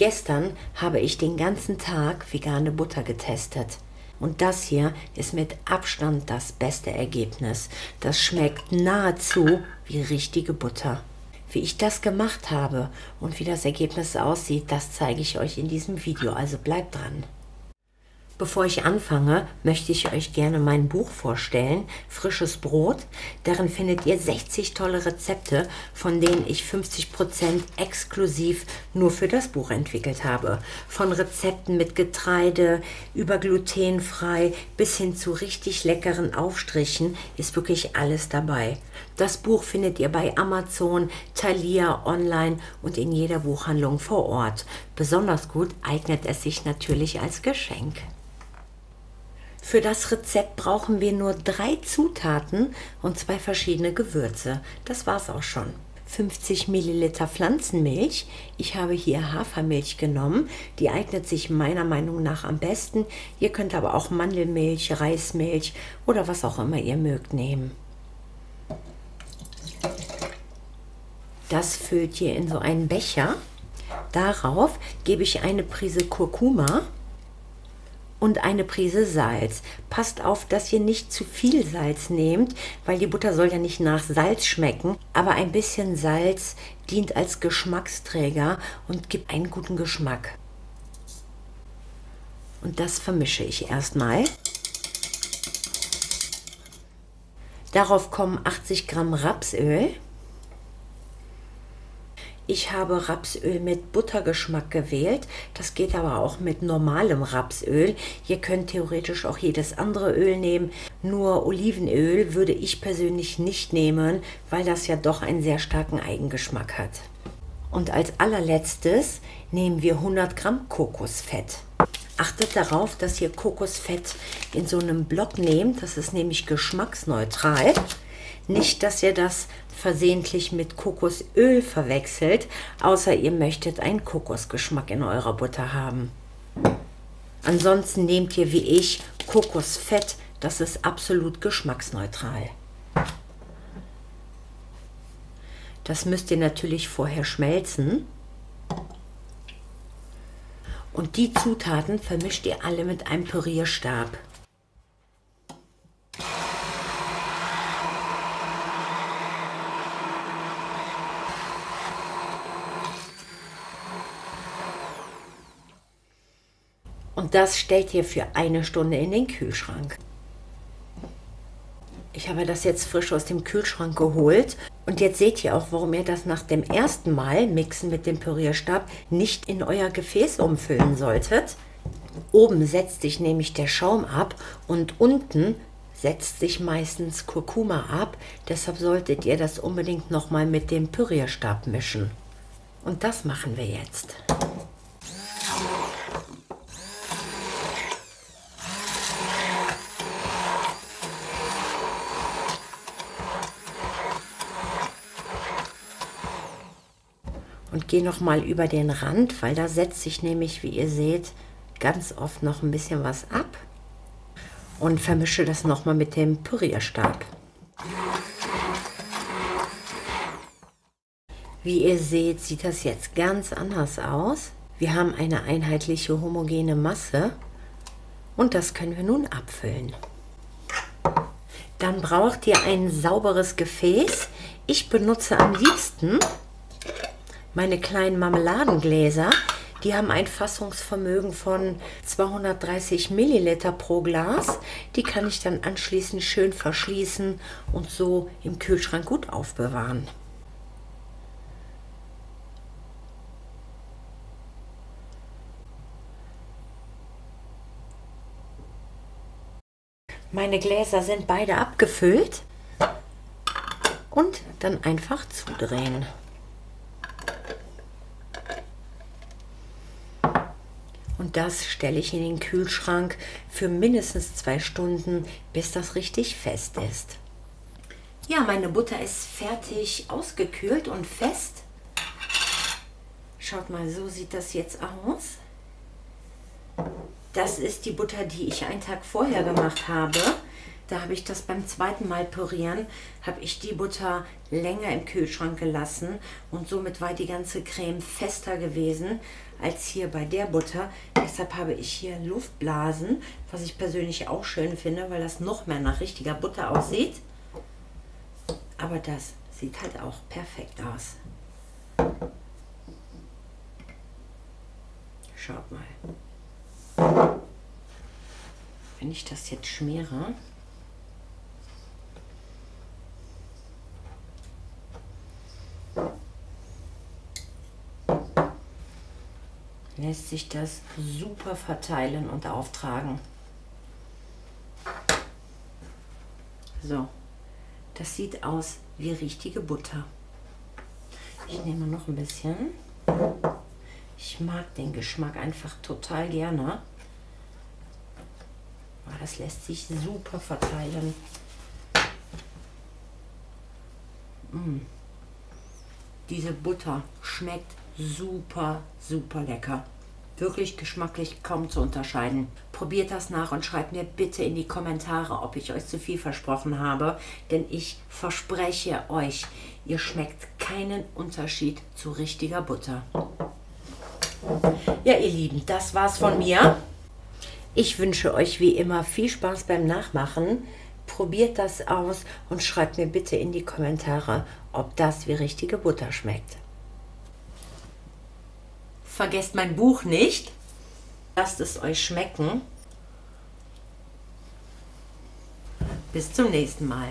Gestern habe ich den ganzen Tag vegane Butter getestet. Und das hier ist mit Abstand das beste Ergebnis. Das schmeckt nahezu wie richtige Butter. Wie ich das gemacht habe und wie das Ergebnis aussieht, das zeige ich euch in diesem Video. Also bleibt dran. Bevor ich anfange, möchte ich euch gerne mein Buch vorstellen, Frisches Brot. Darin findet ihr 60 tolle Rezepte, von denen ich 50% exklusiv nur für das Buch entwickelt habe. Von Rezepten mit Getreide, über glutenfrei bis hin zu richtig leckeren Aufstrichen ist wirklich alles dabei. Das Buch findet ihr bei Amazon, Thalia, online und in jeder Buchhandlung vor Ort. Besonders gut eignet es sich natürlich als Geschenk. Für das Rezept brauchen wir nur 3 Zutaten und 2 verschiedene Gewürze. Das war's auch schon. 50 Milliliter Pflanzenmilch. Ich habe hier Hafermilch genommen. Die eignet sich meiner Meinung nach am besten. Ihr könnt aber auch Mandelmilch, Reismilch oder was auch immer ihr mögt nehmen. Das füllt ihr in so einen Becher. Darauf gebe ich eine Prise Kurkuma und eine Prise Salz. Passt auf, dass ihr nicht zu viel Salz nehmt, weil die Butter soll ja nicht nach Salz schmecken, aber ein bisschen Salz dient als Geschmacksträger und gibt einen guten Geschmack. Und das vermische ich erstmal. Darauf kommen 80 Gramm Rapsöl. Ich habe Rapsöl mit Buttergeschmack gewählt. Das geht aber auch mit normalem Rapsöl. Ihr könnt theoretisch auch jedes andere Öl nehmen. Nur Olivenöl würde ich persönlich nicht nehmen, weil das ja doch einen sehr starken Eigengeschmack hat. Und als allerletztes nehmen wir 100 Gramm Kokosfett. Achtet darauf, dass ihr Kokosfett in so einem Block nehmt. Das ist nämlich geschmacksneutral. Nicht, dass ihr das versehentlich mit Kokosöl verwechselt, außer ihr möchtet einen Kokosgeschmack in eurer Butter haben. Ansonsten nehmt ihr wie ich Kokosfett, das ist absolut geschmacksneutral. Das müsst ihr natürlich vorher schmelzen. Und die Zutaten vermischt ihr alle mit einem Pürierstab. Und das stellt ihr für 1 Stunde in den Kühlschrank. Ich habe das jetzt frisch aus dem Kühlschrank geholt. Und jetzt seht ihr auch, warum ihr das nach dem ersten Mal mixen mit dem Pürierstab nicht in euer Gefäß umfüllen solltet. Oben setzt sich nämlich der Schaum ab und unten setzt sich meistens Kurkuma ab. Deshalb solltet ihr das unbedingt nochmal mit dem Pürierstab mischen. Und das machen wir jetzt. Und gehe noch mal über den Rand, weil da setzt sich nämlich, wie ihr seht, ganz oft noch ein bisschen was ab. Und vermische das noch mal mit dem Pürierstab. Wie ihr seht, sieht das jetzt ganz anders aus. Wir haben eine einheitliche homogene Masse und das können wir nun abfüllen. Dann braucht ihr ein sauberes Gefäß. Ich benutze am liebsten meine kleinen Marmeladengläser. Die haben ein Fassungsvermögen von 230 Milliliter pro Glas. Die kann ich dann anschließend schön verschließen und so im Kühlschrank gut aufbewahren. Meine Gläser sind beide abgefüllt und dann einfach zudrehen. Und das stelle ich in den Kühlschrank für mindestens 2 Stunden, bis das richtig fest ist. Ja, meine Butter ist fertig ausgekühlt und fest. Schaut mal, so sieht das jetzt aus. Das ist die Butter, die ich einen Tag vorher gemacht habe. Da habe ich das beim zweiten Mal pürieren, habe ich die Butter länger im Kühlschrank gelassen und somit war die ganze Creme fester gewesen. als hier bei der Butter. Deshalb habe ich hier Luftblasen, was ich persönlich auch schön finde, weil das noch mehr nach richtiger Butter aussieht. Aber das sieht halt auch perfekt aus. Schaut mal. Wenn ich das jetzt schmiere, lässt sich das super verteilen und auftragen. So, das sieht aus wie richtige Butter. Ich nehme noch ein bisschen. Ich mag den Geschmack einfach total gerne. Aber das lässt sich super verteilen. Diese Butter schmeckt super, super lecker. Wirklich geschmacklich kaum zu unterscheiden. Probiert das nach und schreibt mir bitte in die Kommentare, ob ich euch zu viel versprochen habe. Denn ich verspreche euch, ihr schmeckt keinen Unterschied zu richtiger Butter. Ja, ihr Lieben, das war's von mir. Ich wünsche euch wie immer viel Spaß beim Nachmachen. Probiert das aus und schreibt mir bitte in die Kommentare, ob das wie richtige Butter schmeckt. Vergesst mein Buch nicht. Lasst es euch schmecken. Bis zum nächsten Mal.